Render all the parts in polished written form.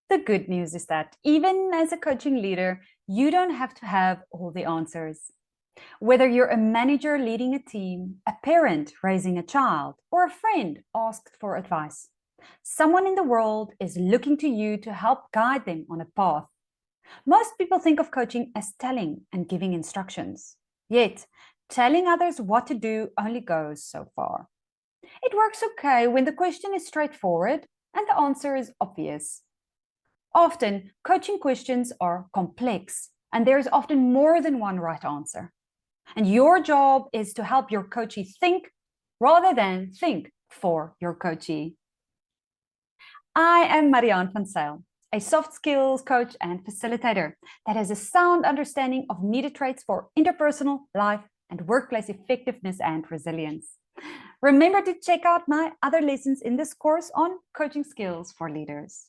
The good news is that even as a coaching leader, you don't have to have all the answers. Whether you're a manager leading a team, a parent raising a child, or a friend asked for advice, someone in the world is looking to you to help guide them on a path. Most people think of coaching as telling and giving instructions. Yet, telling others what to do only goes so far. It works okay when the question is straightforward and the answer is obvious. Often, coaching questions are complex, and there is often more than one right answer. And your job is to help your coachee think rather than think for your coachee. I am Marianne van Zyl, a soft skills coach and facilitator that has a sound understanding of needed traits for interpersonal, life, and workplace effectiveness and resilience. Remember to check out my other lessons in this course on coaching skills for leaders.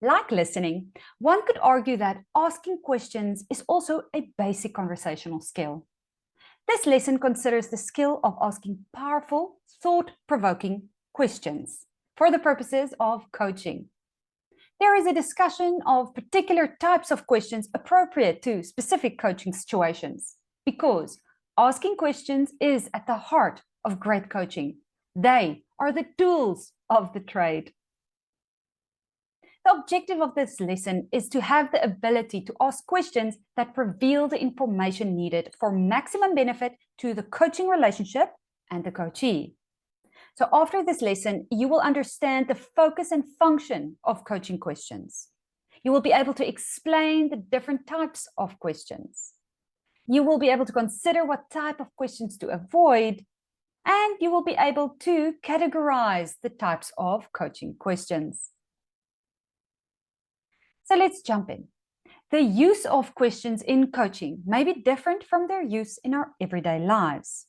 Like listening, one could argue that asking questions is also a basic conversational skill. This lesson considers the skill of asking powerful, thought-provoking questions for the purposes of coaching. There is a discussion of particular types of questions appropriate to specific coaching situations, because asking questions is at the heart of great coaching. They are the tools of the trade. The objective of this lesson is to have the ability to ask questions that reveal the information needed for maximum benefit to the coaching relationship and the coachee. So after this lesson, you will understand the focus and function of coaching questions. You will be able to explain the different types of questions. You will be able to consider what type of questions to avoid, and you will be able to categorize the types of coaching questions. So let's jump in. The use of questions in coaching may be different from their use in our everyday lives.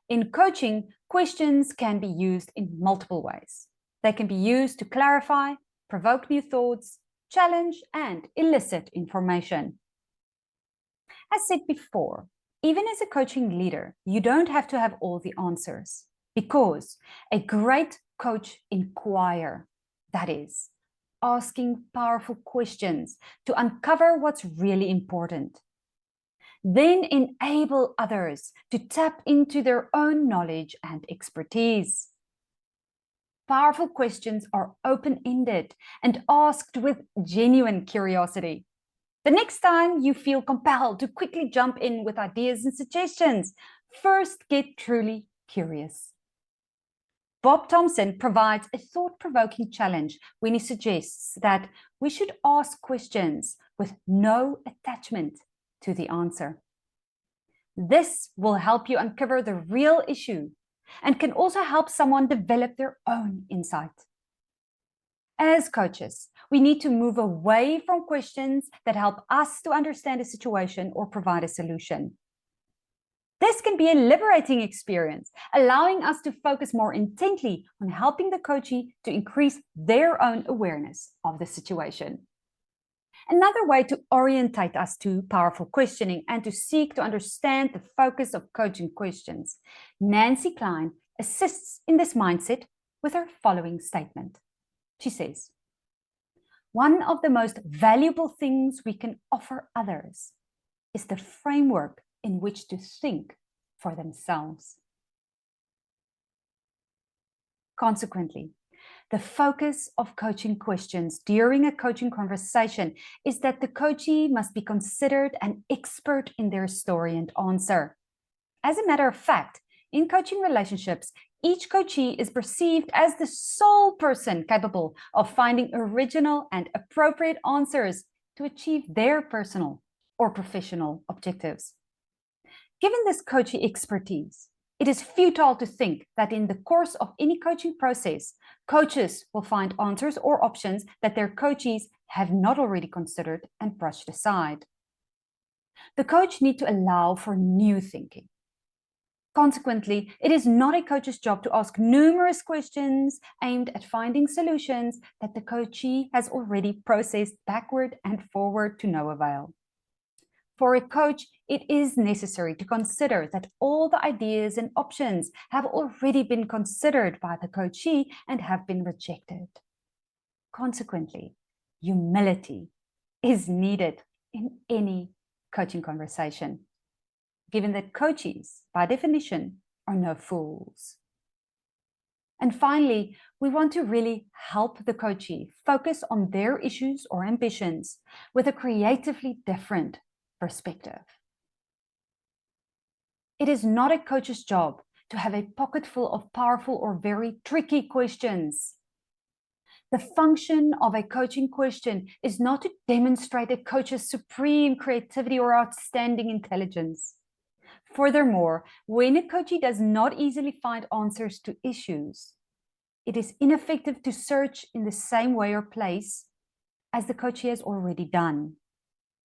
In coaching, questions can be used in multiple ways. They can be used to clarify, provoke new thoughts, challenge, and elicit information. As said before, even as a coaching leader, you don't have to have all the answers, because a great coach inquires, that is, asking powerful questions to uncover what's really important. Then enable others to tap into their own knowledge and expertise. Powerful questions are open-ended and asked with genuine curiosity. The next time you feel compelled to quickly jump in with ideas and suggestions, first get truly curious. Bob Thompson provides a thought-provoking challenge when he suggests that we should ask questions with no attachment to the answer. This will help you uncover the real issue and can also help someone develop their own insight. As coaches, we need to move away from questions that help us to understand a situation or provide a solution. This can be a liberating experience, allowing us to focus more intently on helping the coachee to increase their own awareness of the situation. Another way to orientate us to powerful questioning and to seek to understand the focus of coaching questions, Nancy Klein assists in this mindset with her following statement. She says, "One of the most valuable things we can offer others is the framework in which to think for themselves." Consequently, the focus of coaching questions during a coaching conversation is that the coachee must be considered an expert in their story and answer. As a matter of fact, in coaching relationships, each coachee is perceived as the sole person capable of finding original and appropriate answers to achieve their personal or professional objectives. Given this coachee expertise, it is futile to think that in the course of any coaching process, coaches will find answers or options that their coachees have not already considered and brushed aside. The coach needs to allow for new thinking. Consequently, it is not a coach's job to ask numerous questions aimed at finding solutions that the coachee has already processed backward and forward to no avail. For a coach, it is necessary to consider that all the ideas and options have already been considered by the coachee and have been rejected. Consequently, humility is needed in any coaching conversation, given that coaches, by definition, are no fools. And finally, we want to really help the coachee focus on their issues or ambitions with a creatively different perspective. It is not a coach's job to have a pocket full of powerful or very tricky questions. The function of a coaching question is not to demonstrate a coach's supreme creativity or outstanding intelligence. Furthermore, when a coachee does not easily find answers to issues, it is ineffective to search in the same way or place as the coachee has already done.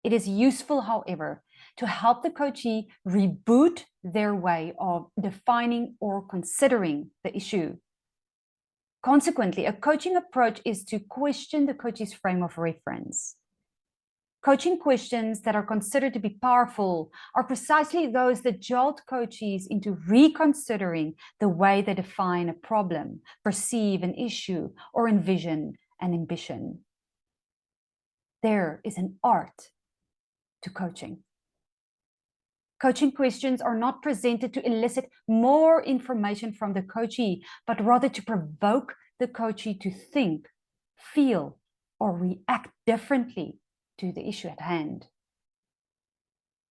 It is useful, however, to help the coachee reboot their way of defining or considering the issue. Consequently, a coaching approach is to question the coachee's frame of reference. Coaching questions that are considered to be powerful are precisely those that jolt coachees into reconsidering the way they define a problem, perceive an issue, or envision an ambition. There is an art to coaching. Coaching questions are not presented to elicit more information from the coachee, but rather to provoke the coachee to think, feel, or react differently to the issue at hand.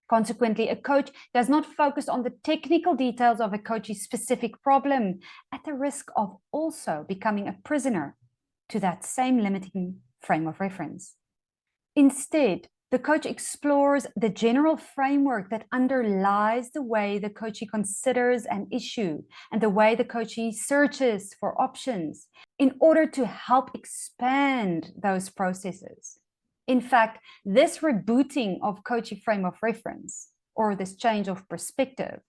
Consequently, a coach does not focus on the technical details of a coachee's specific problem at the risk of also becoming a prisoner to that same limiting frame of reference. Instead, the coach explores the general framework that underlies the way the coachee considers an issue and the way the coachee searches for options in order to help expand those processes. In fact, this rebooting of coachee frame of reference, or this change of perspective,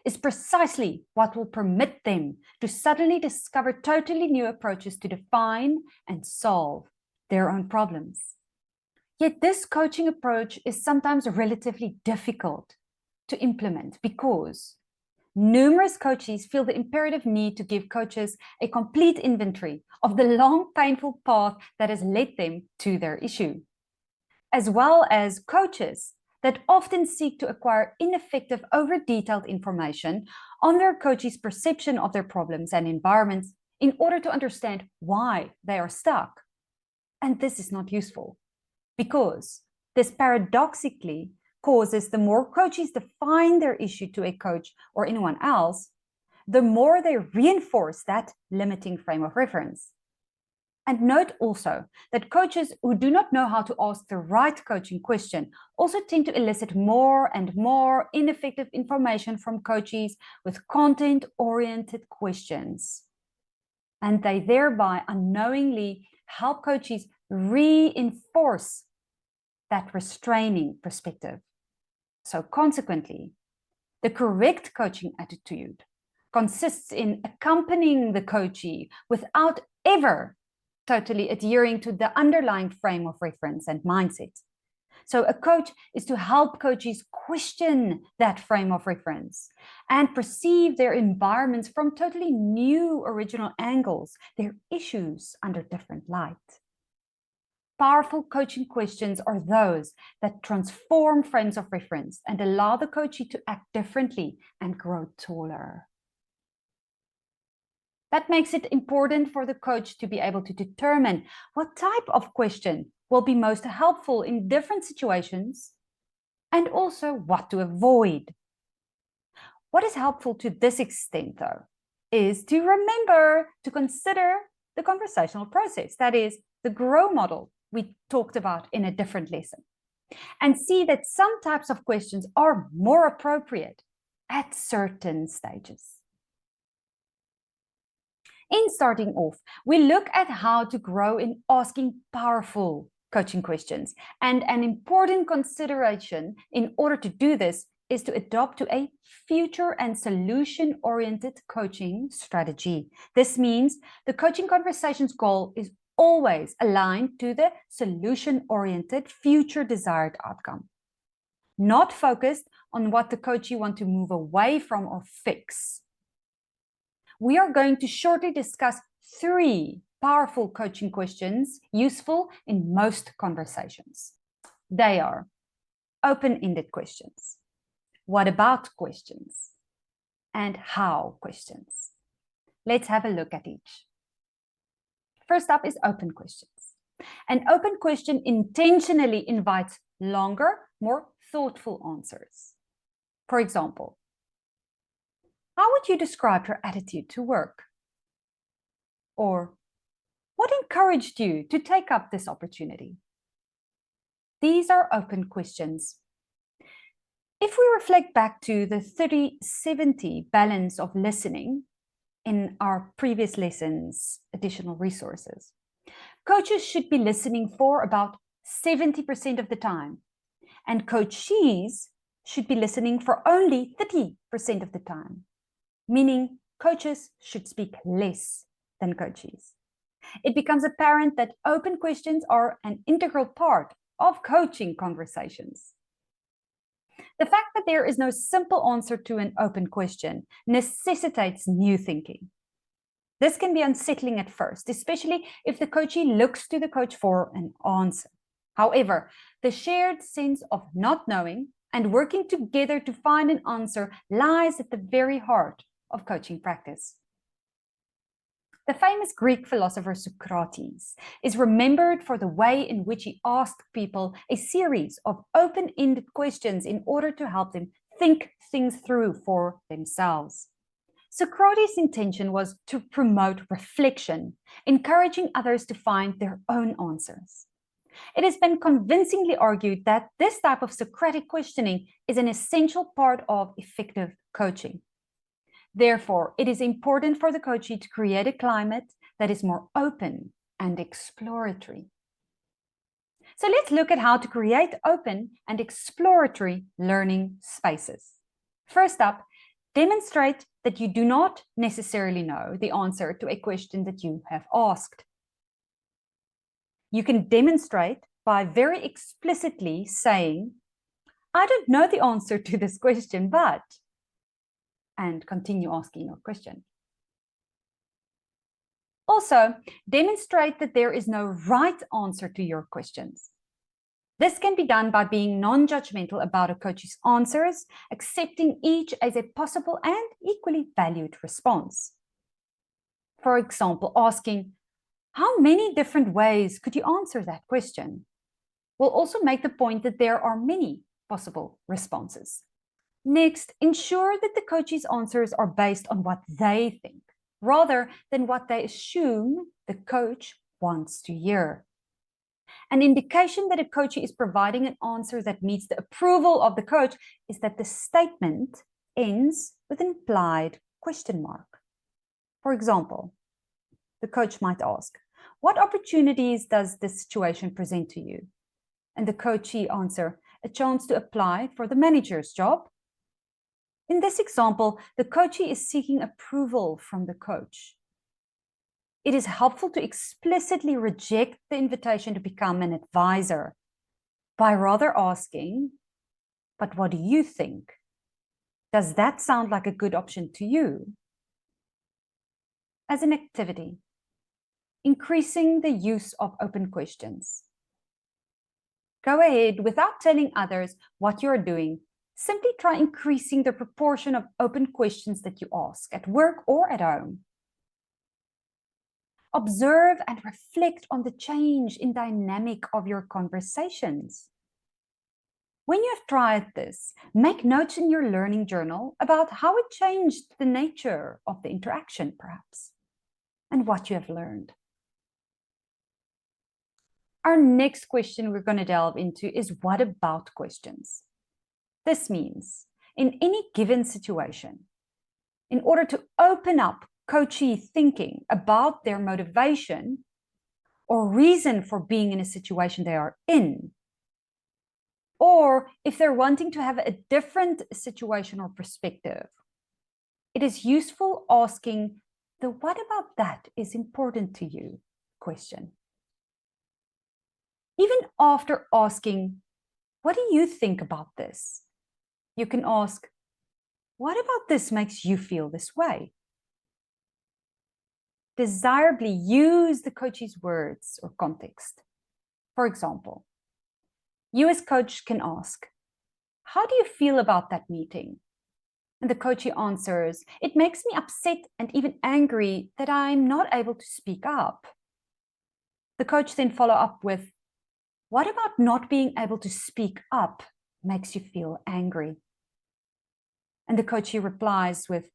is precisely what will permit them to suddenly discover totally new approaches to define and solve their own problems. Yet this coaching approach is sometimes relatively difficult to implement because numerous coachees feel the imperative need to give coaches a complete inventory of the long, painful path that has led them to their issue, as well as coaches that often seek to acquire ineffective, over-detailed information on their coachee's perception of their problems and environments in order to understand why they are stuck. And this is not useful, because this paradoxically causes the more coachees define their issue to a coach or anyone else, the more they reinforce that limiting frame of reference. And note also that coaches who do not know how to ask the right coaching question also tend to elicit more and more ineffective information from coachees with content-oriented questions. And they thereby unknowingly help coachees reinforce that restraining perspective. So consequently, the correct coaching attitude consists in accompanying the coachee without ever totally adhering to the underlying frame of reference and mindset. So a coach is to help coachees question that frame of reference and perceive their environments from totally new original angles, their issues under different light. Powerful coaching questions are those that transform frames of reference and allow the coachee to act differently and grow taller. That makes it important for the coach to be able to determine what type of question will be most helpful in different situations and also what to avoid. What is helpful to this extent, though, is to remember to consider the conversational process, that is, the GROW model we talked about in a different lesson, and see that some types of questions are more appropriate at certain stages. In starting off, we look at how to grow in asking powerful coaching questions, and an important consideration in order to do this is to adopt to a future and solution-oriented coaching strategy. This means the coaching conversation's goal is always aligned to the solution-oriented future desired outcome, not focused on what the coachee wants to move away from or fix. We are going to shortly discuss 3 powerful coaching questions useful in most conversations. They are open-ended questions, what about questions, and how questions. Let's have a look at each. First up is open questions. An open question intentionally invites longer, more thoughtful answers. For example, how would you describe your attitude to work? Or, what encouraged you to take up this opportunity? These are open questions. If we reflect back to the 30-70 balance of listening in our previous lessons, additional resources, coaches should be listening for about 70% of the time, and coachees should be listening for only 30% of the time, meaning coaches should speak less than coachees. It becomes apparent that open questions are an integral part of coaching conversations. The fact that there is no simple answer to an open question necessitates new thinking. This can be unsettling at first, especially if the coachee looks to the coach for an answer. However, the shared sense of not knowing and working together to find an answer lies at the very heart of coaching practice. The famous Greek philosopher Socrates is remembered for the way in which he asked people a series of open-ended questions in order to help them think things through for themselves. Socrates' intention was to promote reflection, encouraging others to find their own answers. It has been convincingly argued that this type of Socratic questioning is an essential part of effective coaching. Therefore, it is important for the coachee to create a climate that is more open and exploratory. So let's look at how to create open and exploratory learning spaces. First up, demonstrate that you do not necessarily know the answer to a question that you have asked. You can demonstrate by very explicitly saying, I don't know the answer to this question, but, and continue asking your question. Also, demonstrate that there is no right answer to your questions. This can be done by being non-judgmental about a coach's answers, accepting each as a possible and equally valued response. For example, asking, how many different ways could you answer that question? Will also make the point that there are many possible responses. Next, ensure that the coach's answers are based on what they think, rather than what they assume the coach wants to hear. An indication that a coachee is providing an answer that meets the approval of the coach is that the statement ends with an implied question mark. For example, the coach might ask, what opportunities does this situation present to you? And the coachee answer, a chance to apply for the manager's job. In this example, the coachee is seeking approval from the coach. It is helpful to explicitly reject the invitation to become an advisor by rather asking, but what do you think? Does that sound like a good option to you? As an activity, increasing the use of open questions. Go ahead without telling others what you're doing. Simply try increasing the proportion of open questions that you ask at work or at home. Observe and reflect on the change in dynamic of your conversations. When you have tried this, make notes in your learning journal about how it changed the nature of the interaction, perhaps, and what you have learned. Our next question we're going to delve into is what about questions? This means, in any given situation, in order to open up coachee thinking about their motivation or reason for being in a situation they are in, or if they're wanting to have a different situation or perspective, it is useful asking the what about that is important to you question. Even after asking, what do you think about this? You can ask, what about this makes you feel this way? desirably use the coach's words or context. For example, you as coach can ask, how do you feel about that meeting? And the coachee answers, it makes me upset and even angry that I'm not able to speak up. The coach then follow up with, what about not being able to speak up makes you feel angry? And the coachee replies with,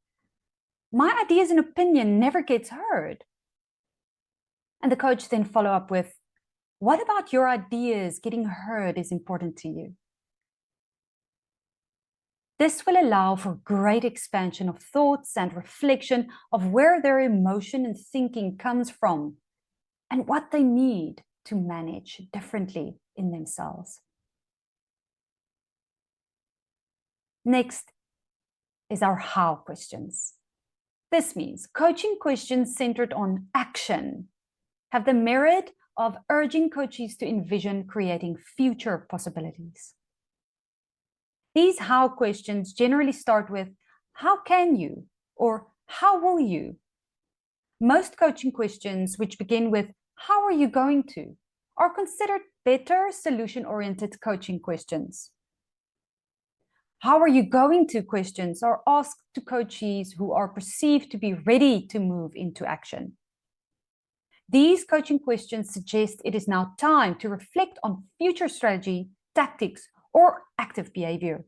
my ideas and opinion never gets heard. And the coach then follow up with, what about your ideas getting heard is important to you? This will allow for great expansion of thoughts and reflection of where their emotion and thinking comes from and what they need to manage differently in themselves. Next is our how questions. This means coaching questions centered on action have the merit of urging coaches to envision creating future possibilities. These how questions generally start with, how can you? Or how will you? Most coaching questions which begin with, how are you going to? Are considered better solution-oriented coaching questions. How are you going to questions are asked to coachees who are perceived to be ready to move into action. These coaching questions suggest it is now time to reflect on future strategy, tactics, or active behavior.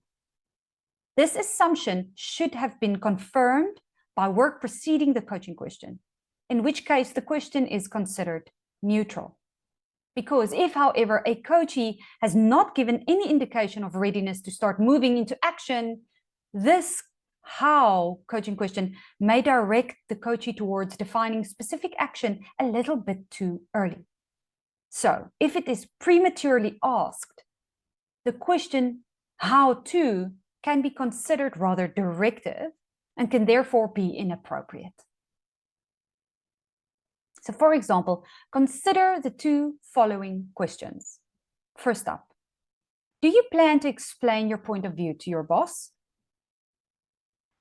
This assumption should have been confirmed by work preceding the coaching question, in which case the question is considered neutral. Because if, however, a coachee has not given any indication of readiness to start moving into action, this how coaching question may direct the coachee towards defining specific action a little bit too early. So if it is prematurely asked, the question how to can be considered rather directive and can therefore be inappropriate. So for example, consider the two following questions. First up, do you plan to explain your point of view to your boss?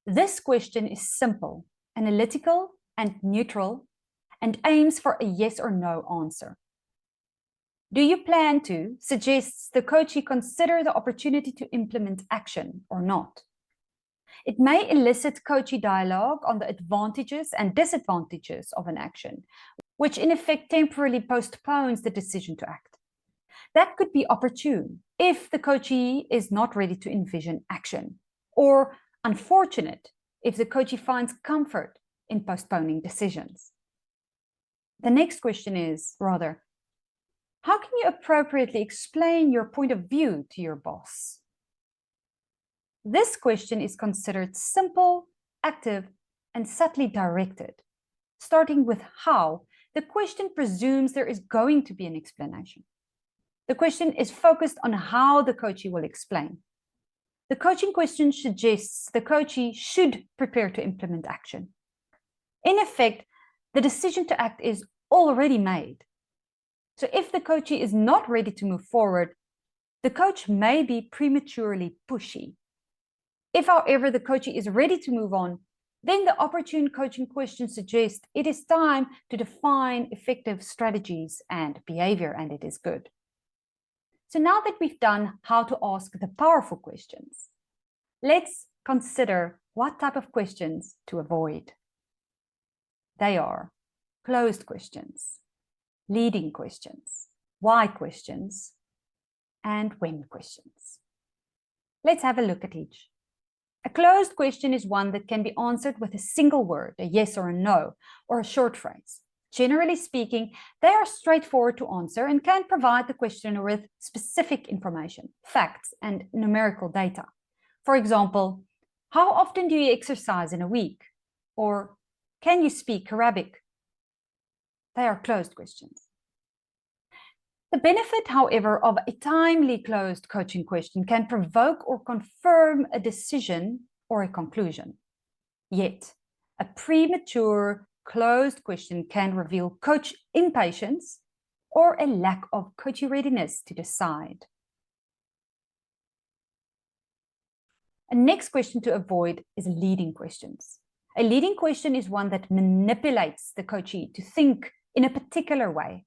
This question is simple, analytical, and neutral, and aims for a yes or no answer. Do you plan to suggests the coachee consider the opportunity to implement action or not? It may elicit coachee dialogue on the advantages and disadvantages of an action, which in effect temporarily postpones the decision to act. That could be opportune if the coachee is not ready to envision action, or unfortunate if the coachee finds comfort in postponing decisions. The next question is, rather, how can you appropriately explain your point of view to your boss? This question is considered simple, active, and subtly directed. Starting with how, the question presumes there is going to be an explanation. The question is focused on how the coachee will explain. The coaching question suggests the coachee should prepare to implement action. In effect, the decision to act is already made. So if the coachee is not ready to move forward, the coach may be prematurely pushy. If, however, the coachee is ready to move on, then the opportune coaching question suggests it is time to define effective strategies and behavior, and it is good. So now that we've done how to ask the powerful questions, let's consider what type of questions to avoid. They are closed questions, leading questions, why questions, and when questions. Let's have a look at each. A closed question is one that can be answered with a single word, a yes or a no, or a short phrase. Generally speaking, they are straightforward to answer and can provide the questioner with specific information, facts, and numerical data. For example, how often do you exercise in a week? Or can you speak Arabic? They are closed questions. The benefit, however, of a timely closed coaching question can provoke or confirm a decision or a conclusion. Yet, a premature closed question can reveal coach impatience or a lack of coachee readiness to decide. A next question to avoid is leading questions. A leading question is one that manipulates the coachee to think in a particular way.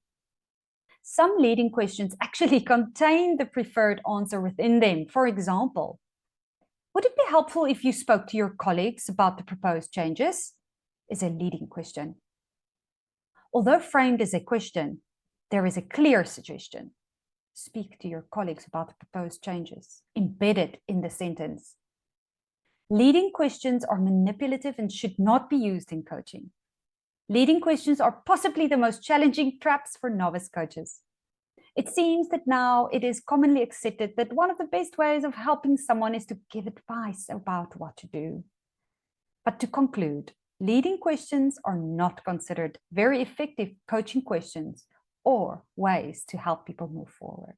Some leading questions actually contain the preferred answer within them. For example, would it be helpful if you spoke to your colleagues about the proposed changes? Is a leading question. Although framed as a question, there is a clear suggestion. Speak to your colleagues about the proposed changes, embedded in the sentence. Leading questions are manipulative and should not be used in coaching. Leading questions are possibly the most challenging traps for novice coaches. It seems that now it is commonly accepted that one of the best ways of helping someone is to give advice about what to do. But to conclude, leading questions are not considered very effective coaching questions or ways to help people move forward.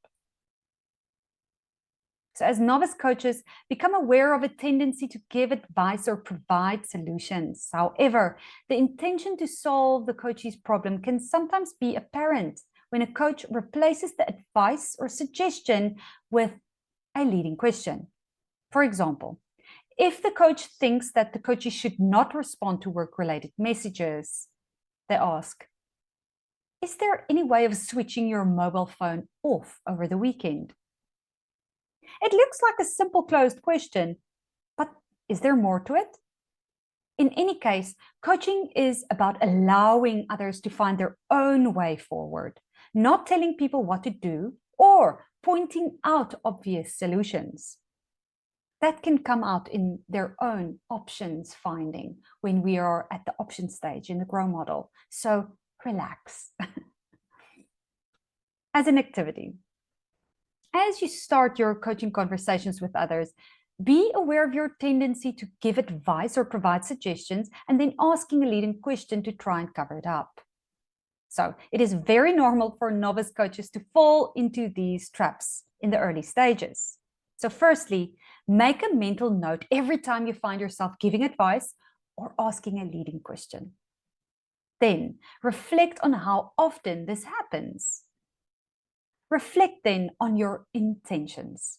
So as novice coaches, become aware of a tendency to give advice or provide solutions. However, the intention to solve the coachee's problem can sometimes be apparent when a coach replaces the advice or suggestion with a leading question. For example, if the coach thinks that the coachee should not respond to work-related messages, they ask, is there any way of switching your mobile phone off over the weekend? It looks like a simple closed question, but is there more to it? In any case, coaching is about allowing others to find their own way forward, not telling people what to do or pointing out obvious solutions. That can come out in their own options finding when we are at the option stage in the GROW model. So relax. As an activity, as you start your coaching conversations with others, be aware of your tendency to give advice or provide suggestions and then asking a leading question to try and cover it up. So it is very normal for novice coaches to fall into these traps in the early stages. So firstly, make a mental note every time you find yourself giving advice or asking a leading question. Then reflect on how often this happens. Reflect then on your intentions.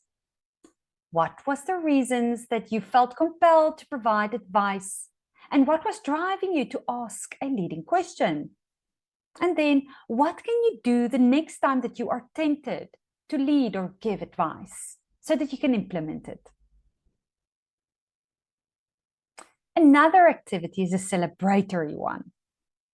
What was the reasons that you felt compelled to provide advice? And what was driving you to ask a leading question? And then what can you do the next time that you are tempted to lead or give advice so that you can implement it? Another activity is a celebratory one.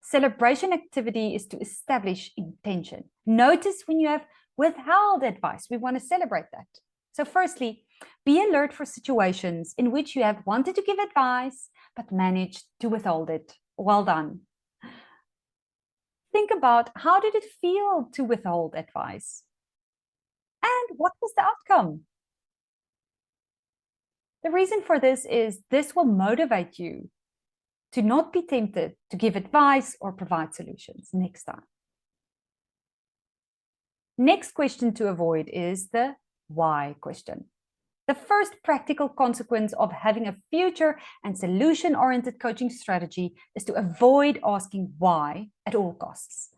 Celebration activity is to establish intention. Notice when you have withheld advice, we want to celebrate that. So firstly, be alert for situations in which you have wanted to give advice, but managed to withhold it. Well done. Think about how did it feel to withhold advice? And what was the outcome? The reason for this is this will motivate you to not be tempted to give advice or provide solutions next time. Next question to avoid is the why question. The first practical consequence of having a future and solution-oriented coaching strategy is to avoid asking why at all costs.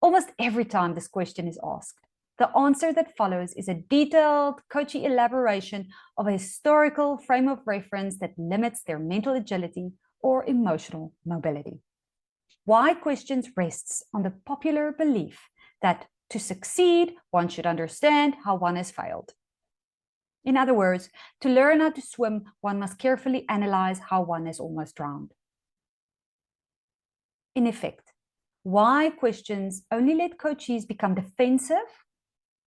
Almost every time this question is asked, the answer that follows is a detailed coachee elaboration of a historical frame of reference that limits their mental agility or emotional mobility. Why questions rests on the popular belief that to succeed, one should understand how one has failed. In other words, to learn how to swim, one must carefully analyze how one has almost drowned. In effect, why questions only let coachees become defensive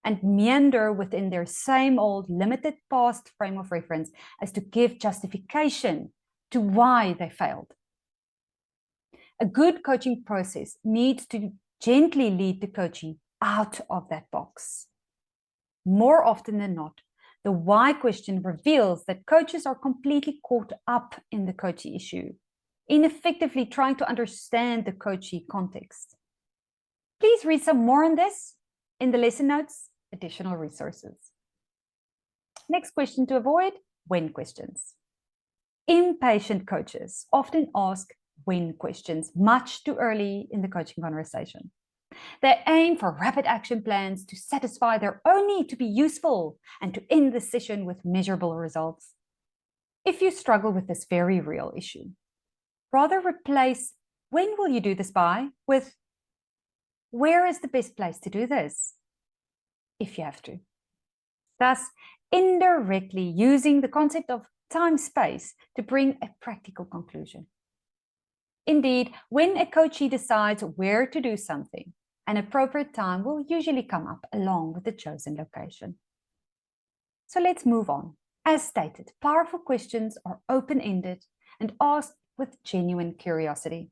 and meander within their same old limited past frame of reference as to give justification to why they failed. A good coaching process needs to gently lead the coachee out of that box. More often than not, the why question reveals that coaches are completely caught up in the coachee issue, ineffectively trying to understand the coachee context. Please read some more on this in the lesson notes, additional resources. Next question to avoid, when questions. Impatient coaches often ask when questions much too early in the coaching conversation. They aim for rapid action plans to satisfy their own need to be useful and to end the session with measurable results. If you struggle with this very real issue, rather replace "when will you do this by" with "where is the best place to do this?" if you have to. Thus, indirectly using the concept of time-space to bring a practical conclusion. Indeed, when a coachee decides where to do something, an appropriate time will usually come up along with the chosen location. So let's move on. As stated, powerful questions are open-ended and asked with genuine curiosity.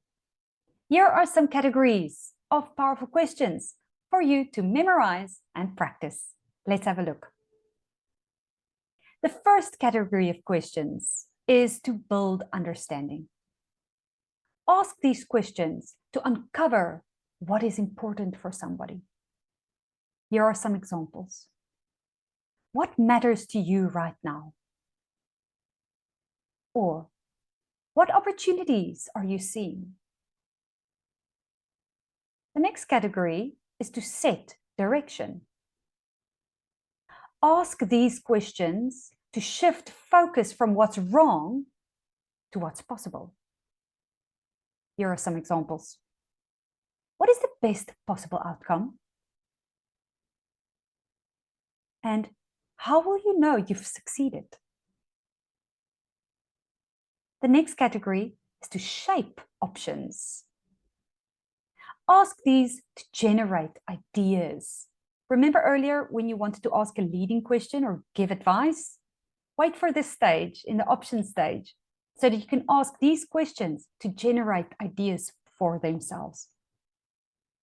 Here are some categories of powerful questions for you to memorize and practice. Let's have a look. The first category of questions is to build understanding. Ask these questions to uncover what is important for somebody. Here are some examples. What matters to you right now? Or, what opportunities are you seeing? The next category is to set direction. Ask these questions to shift focus from what's wrong to what's possible. Here are some examples. What is the best possible outcome? And how will you know you've succeeded? The next category is to shape options. Ask these to generate ideas. Remember earlier when you wanted to ask a leading question or give advice? Wait for this stage, in the option stage, so that you can ask these questions to generate ideas for themselves.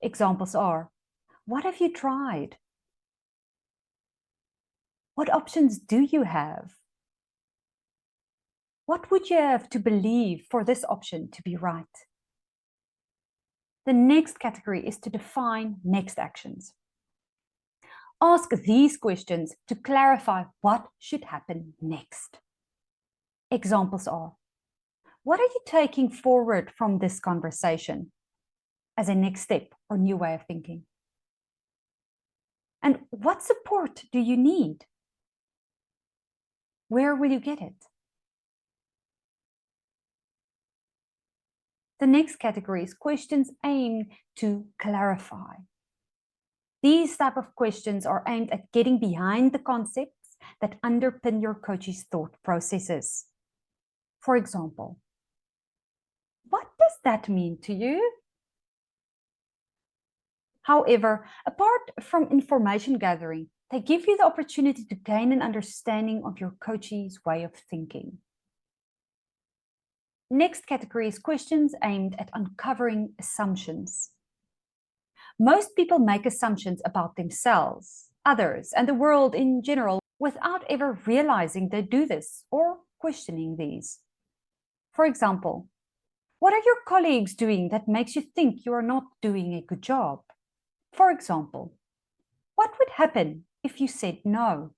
Examples are, what have you tried? What options do you have? What would you have to believe for this option to be right? The next category is to define next actions. Ask these questions to clarify what should happen next. Examples are, what are you taking forward from this conversation as a next step or new way of thinking? And what support do you need? Where will you get it? The next category is questions aimed to clarify. These type of questions are aimed at getting behind the concepts that underpin your coach's thought processes. For example, what does that mean to you? However, apart from information gathering, they give you the opportunity to gain an understanding of your coach's way of thinking. Next category is questions aimed at uncovering assumptions. Most people make assumptions about themselves, others, and the world in general without ever realizing they do this or questioning these. For example, what are your colleagues doing that makes you think you are not doing a good job? For example, what would happen if you said no?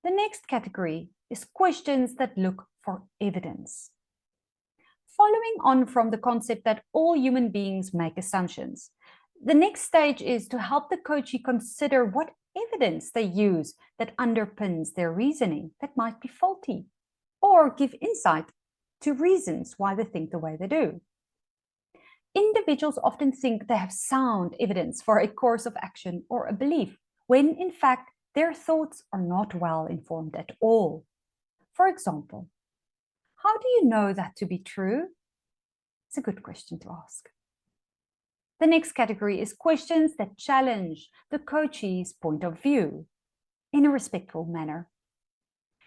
The next category is questions that look for evidence. Following on from the concept that all human beings make assumptions, the next stage is to help the coachee consider what evidence they use that underpins their reasoning that might be faulty, or give insight to reasons why they think the way they do. Individuals often think they have sound evidence for a course of action or a belief, when in fact their thoughts are not well informed at all. For example, how do you know that to be true? It's a good question to ask. The next category is questions that challenge the coachee's point of view in a respectful manner.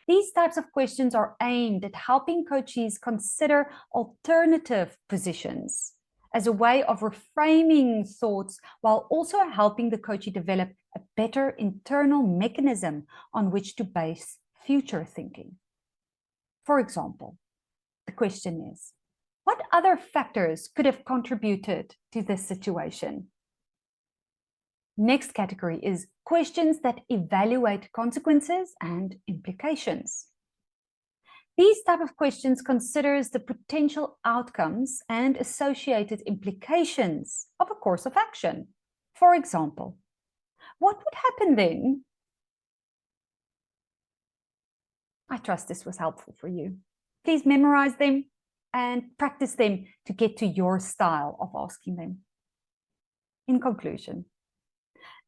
These types of questions are aimed at helping coachees consider alternative positions as a way of reframing thoughts while also helping the coachee develop a better internal mechanism on which to base future thinking. For example, the question is, what other factors could have contributed to this situation? Next category is questions that evaluate consequences and implications. These type of questions considers the potential outcomes and associated implications of a course of action. For example, what would happen then? I trust this was helpful for you. Please memorize them and practice them to get to your style of asking them. In conclusion,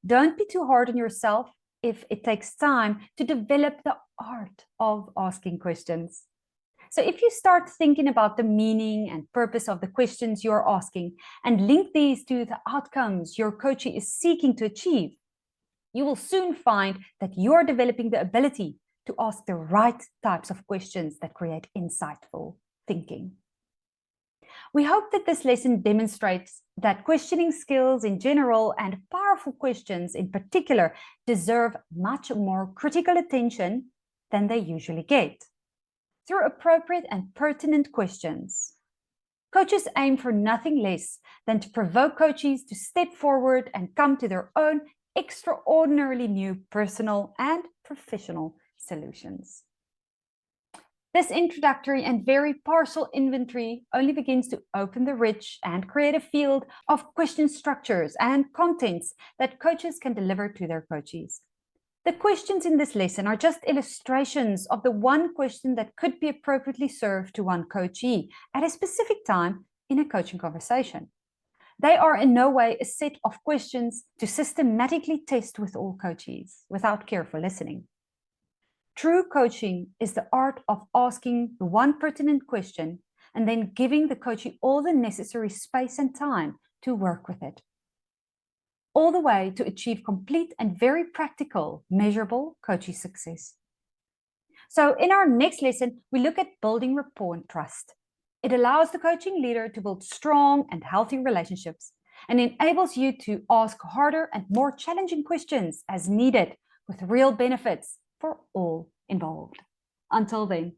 don't be too hard on yourself if it takes time to develop the art of asking questions. So if you start thinking about the meaning and purpose of the questions you're asking and link these to the outcomes your coachee is seeking to achieve, you will soon find that you're developing the ability to ask the right types of questions that create insightful thinking. We hope that this lesson demonstrates that questioning skills in general and powerful questions in particular deserve much more critical attention than they usually get. Through appropriate and pertinent questions, coaches aim for nothing less than to provoke coachees to step forward and come to their own extraordinarily new personal and professional solutions. This introductory and very partial inventory only begins to open the rich and creative field of question structures and contents that coaches can deliver to their coachees. The questions in this lesson are just illustrations of the one question that could be appropriately served to one coachee at a specific time in a coaching conversation. They are in no way a set of questions to systematically test with all coachees without careful listening. True coaching is the art of asking the one pertinent question and then giving the coachee all the necessary space and time to work with it, all the way to achieve complete and very practical, measurable coachee success. So in our next lesson, we look at building rapport and trust. It allows the coaching leader to build strong and healthy relationships and enables you to ask harder and more challenging questions as needed with real benefits for all involved. Until then.